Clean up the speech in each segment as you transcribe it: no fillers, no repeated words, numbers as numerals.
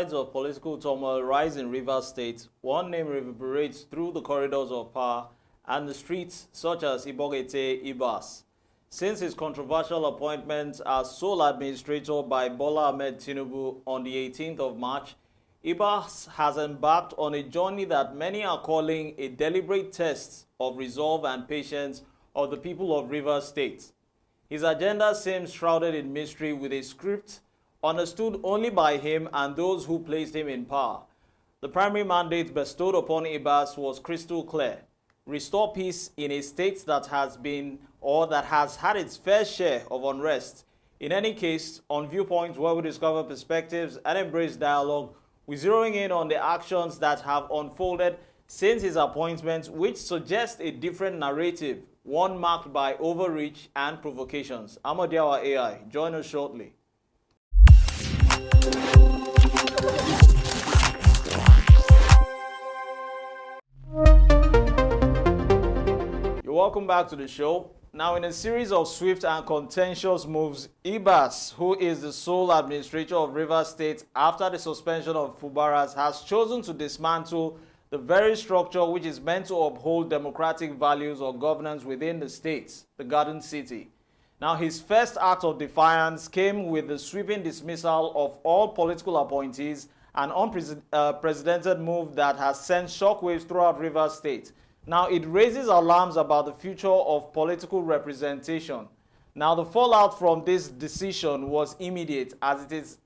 tides of political turmoil rise in Rivers State, one name reverberates through the corridors of power and the streets such as Ibok-Ete Ibas. Since his controversial appointment as sole administrator by Bola Ahmed Tinubu on the 18th of March, Ibas has embarked on a journey that many are calling a deliberate test of resolve and patience of the people of Rivers State. His agenda seems shrouded in mystery, with a script understood only by him and those who placed him in power. The primary mandate bestowed upon Ibas was crystal clear: restore peace in a state that has been or that has had its fair share of unrest. In any case, on Viewpoint, where we discover perspectives and embrace dialogue, we're zeroing in on the actions that have unfolded since his appointment, which suggest a different narrative, one marked by overreach and provocations. Amadiawa AI, join us shortly. You're welcome back to the show. Now, in a series of swift and contentious moves, Ibas, who is the sole administrator of Rivers State after the suspension of Fubara, has chosen to dismantle the very structure which is meant to uphold democratic values or governance within the state, the Garden City. Now, his first act of defiance came with the sweeping dismissal of all political appointees, an unprecedented move that has sent shockwaves throughout Rivers State. Now, it raises alarms about the future of political representation. Now, the fallout from this decision was immediate, as it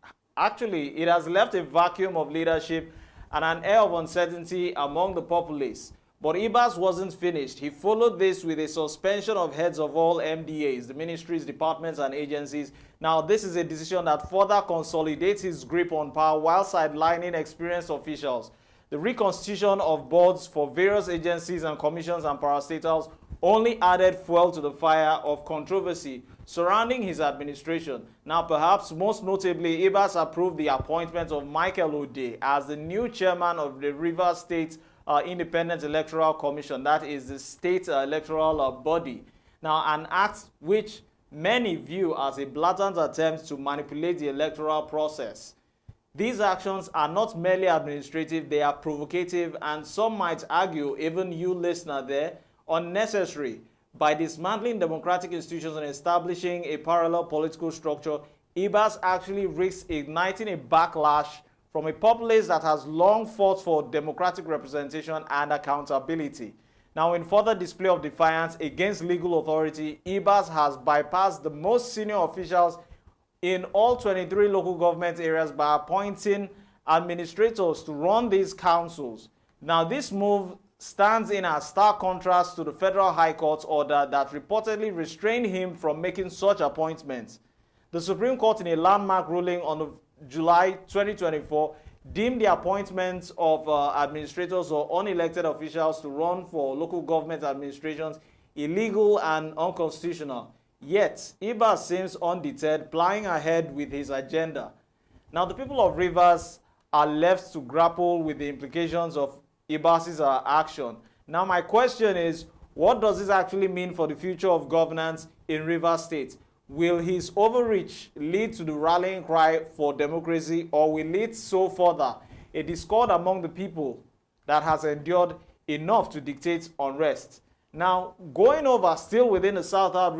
has left a vacuum of leadership and an air of uncertainty among the populace. But Ibas wasn't finished. He followed this with a suspension of heads of all MDAs, the ministries, departments, and agencies. Now, this is a decision that further consolidates his grip on power while sidelining experienced officials. The reconstitution of boards for various agencies and commissions and parastatals only added fuel to the fire of controversy surrounding his administration. Now, perhaps most notably, Ibas approved the appointment of Michael Ode as the new chairman of the Rivers State Independent Electoral Commission, that is the state electoral body. Now, an act which many view as a blatant attempt to manipulate the electoral process. These actions are not merely administrative, they are provocative, and some might argue, even you listener there, unnecessary. By dismantling democratic institutions and establishing a parallel political structure, Ibas actually risks igniting a backlash from a populace that has long fought for democratic representation and accountability. Now, in further display of defiance against legal authority, Ibas has bypassed the most senior officials in all 23 local government areas by appointing administrators to run these councils. Now, this move stands in a stark contrast to the Federal High Court's order that reportedly restrained him from making such appointments. The Supreme Court, in a landmark ruling on July 2024, deemed the appointments of administrators or unelected officials to run for local government administrations illegal and unconstitutional. Yet, Ibas seems undeterred, plying ahead with his agenda. Now, the people of Rivers are left to grapple with the implications of Ibas's action. Now, my question is, what does this actually mean for the future of governance in Rivers State? Will his overreach lead to the rallying cry for democracy, or will it sow further a discord among the people that has endured enough to dictate unrest? Now, going over still within the South-South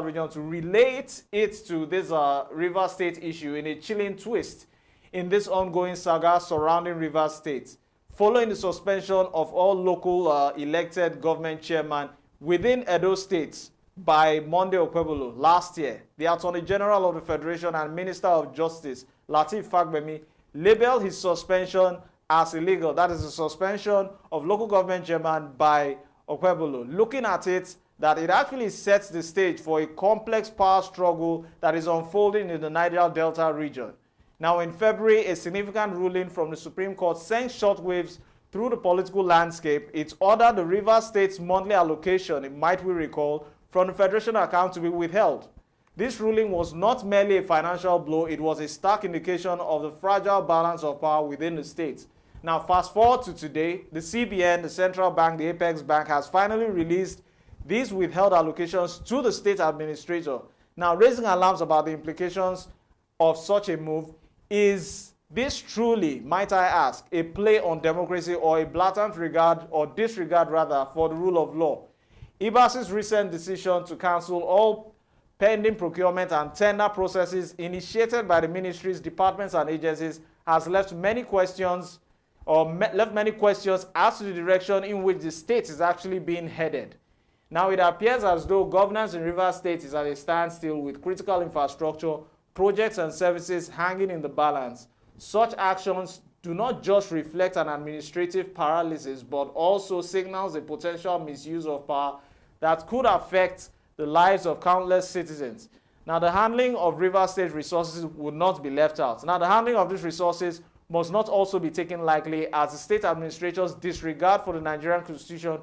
region to relate it to this Rivers State issue in a chilling twist in this ongoing saga surrounding Rivers State, following the suspension of all local elected government chairmen within Edo State by Monday Okwebolo last year, the Attorney General of the Federation and Minister of Justice, Lateef Fagbemi, labeled his suspension as illegal. That is the suspension of local government chairman by Okwebolo, looking at it that it actually sets the stage for a complex power struggle that is unfolding in the Niger Delta region. Now, in February, a significant ruling from the Supreme Court sent shockwaves through the political landscape. It ordered the Rivers State's monthly allocation, might we recall, from the Federation account to be withheld. This ruling was not merely a financial blow, it was a stark indication of the fragile balance of power within the state. Now, fast forward to today, the CBN, the central bank, the Apex Bank, has finally released these withheld allocations to the state administrator. Now, raising alarms about the implications of such a move is this truly, might I ask, a play on democracy or a blatant regard or disregard rather for the rule of law? Ibas's recent decision to cancel all pending procurement and tender processes initiated by the ministries, departments, and agencies has left many questions as to the direction in which the state is actually being headed. Now, it appears as though governance in Rivers State is at a standstill with critical infrastructure, projects, and services hanging in the balance. Such actions do not just reflect an administrative paralysis, but also signals a potential misuse of power that could affect the lives of countless citizens. Now, the handling of Rivers State resources would not be left out. Now, the handling of these resources must not also be taken lightly, as the state administrator's disregard for the Nigerian Constitution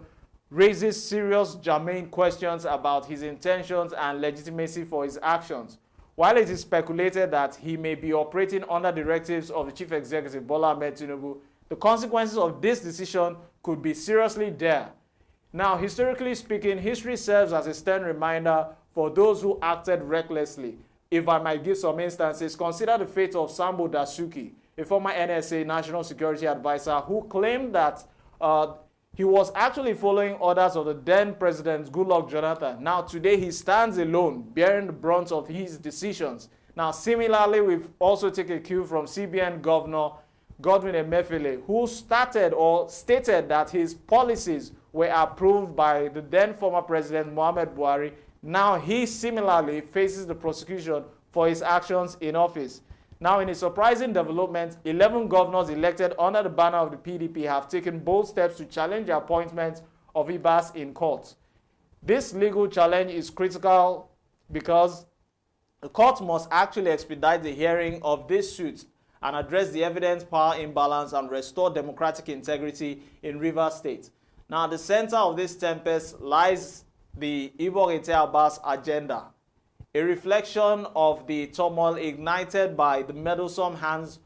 raises serious germane questions about his intentions and legitimacy for his actions. While it is speculated that he may be operating under directives of the Chief Executive Bola Ahmed Tinubu, the consequences of this decision could be seriously dire. Now, historically speaking, history serves as a stern reminder for those who acted recklessly. If I might give some instances, consider the fate of Sambo Dasuki, a former NSA National Security Advisor who claimed that he was actually following orders of the then President Goodluck Jonathan. Now, today he stands alone, bearing the brunt of his decisions. Now, similarly, we've also taken a cue from CBN Governor Godwin Emefiele, who stated that his policies were approved by the then former President Muhammad Buhari. Now, he similarly faces the prosecution for his actions in office. Now, in a surprising development, 11 governors elected under the banner of the PDP have taken bold steps to challenge the appointment of Ibas in court. This legal challenge is critical because the court must actually expedite the hearing of this suit and address the evidence power imbalance and restore democratic integrity in Rivers State. Now, at the center of this tempest lies the Ibok-Ete Ibas agenda, a reflection of the turmoil ignited by the meddlesome hands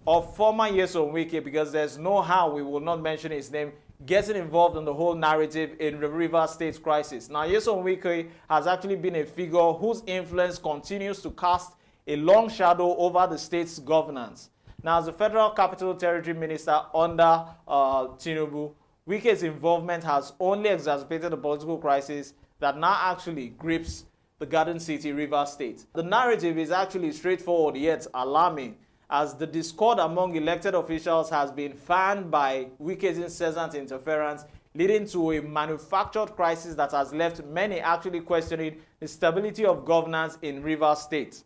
of former Nyesom Wike, because there's no how we will not mention his name, getting involved in the whole narrative in the Rivers State crisis. Now, Nyesom Wike has actually been a figure whose influence continues to cast a long shadow over the state's governance. Now, as the Federal Capital Territory Minister under Tinubu, Wike's involvement has only exacerbated the political crisis that now actually grips the Garden City, Rivers State. The narrative is actually straightforward yet alarming, as the discord among elected officials has been fanned by Wike's incessant interference, leading to a manufactured crisis that has left many actually questioning the stability of governance in Rivers State.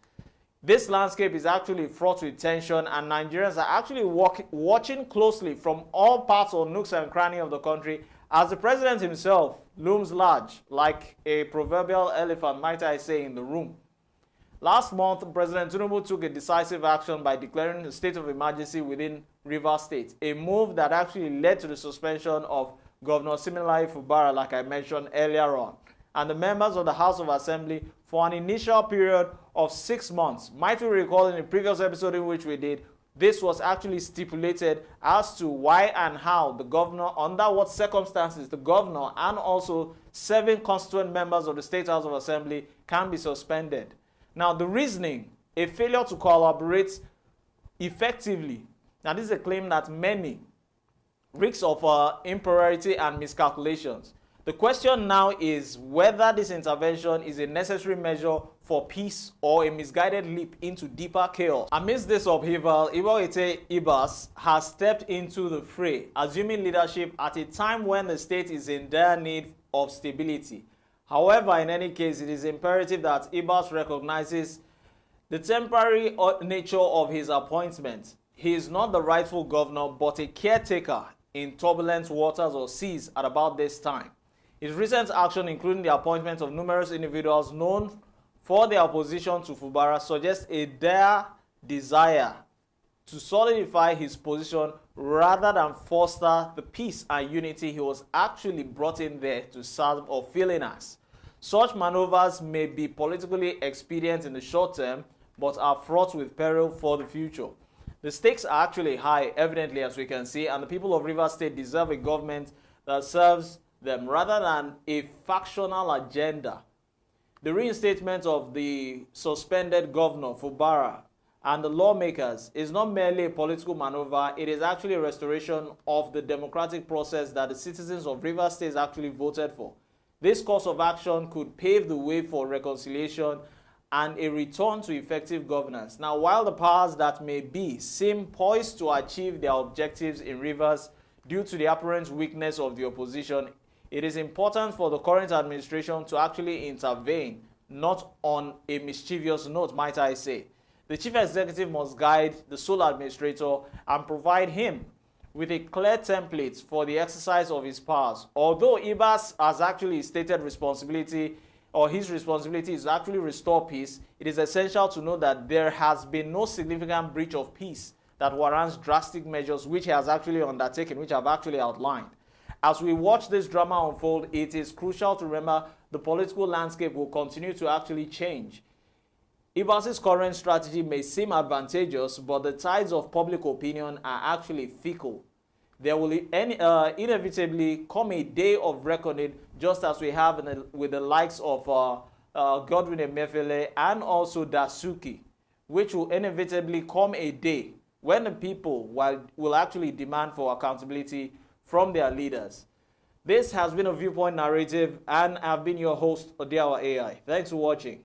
This landscape is actually fraught with tension, and Nigerians are actually watching closely from all parts or nooks and crannies of the country, as the president himself looms large, like a proverbial elephant, might I say, in the room. Last month, President Tinubu took a decisive action by declaring a state of emergency within Rivers State, a move that actually led to the suspension of Governor Siminalayi Fubara, like I mentioned earlier on, and the members of the House of Assembly for an initial period of 6 months. Might we recall in the previous episode in which we did, this was actually stipulated as to why and how the governor, under what circumstances the governor and also 7 constituent members of the State House of Assembly can be suspended. Now, the reasoning, a failure to collaborate effectively. Now, this is a claim that many reeks of impropriety and miscalculations. The question now is whether this intervention is a necessary measure for peace or a misguided leap into deeper chaos. Amidst this upheaval, Ibok-Ete Ibas has stepped into the fray, assuming leadership at a time when the state is in dire need of stability. However, in any case, it is imperative that Ibas recognizes the temporary nature of his appointment. He is not the rightful governor, but a caretaker in turbulent waters or seas at about this time. His recent action, including the appointment of numerous individuals known for their opposition to Fubara, suggests a dire desire to solidify his position rather than foster the peace and unity he was actually brought in there to serve or fill in as. Such maneuvers may be politically expedient in the short term, but are fraught with peril for the future. The stakes are actually high, evidently, as we can see, and the people of Rivers State deserve a government that serves them rather than a factional agenda. The reinstatement of the suspended governor Fubara and the lawmakers is not merely a political maneuver, it is actually a restoration of the democratic process that the citizens of Rivers State actually voted for. This course of action could pave the way for reconciliation and a return to effective governance. Now, while the powers that may be seem poised to achieve their objectives in Rivers due to the apparent weakness of the opposition, it is important for the current administration to actually intervene, not on a mischievous note, might I say. The chief executive must guide the sole administrator and provide him with a clear template for the exercise of his powers. Although Ibas has actually stated responsibility, or his responsibility is to actually restore peace, it is essential to know that there has been no significant breach of peace that warrants drastic measures which he has actually undertaken, which I've actually outlined. As we watch this drama unfold, it is crucial to remember the political landscape will continue to actually change. Ibas's current strategy may seem advantageous, but the tides of public opinion are actually fickle. There will inevitably come a day of reckoning, just as we have with the likes of Godwin Emefiele and also Dasuki, which will inevitably come a day when the people will actually demand for accountability from their leaders. This has been a Viewpoint narrative, and I've been your host, Odiawa AI. Thanks for watching.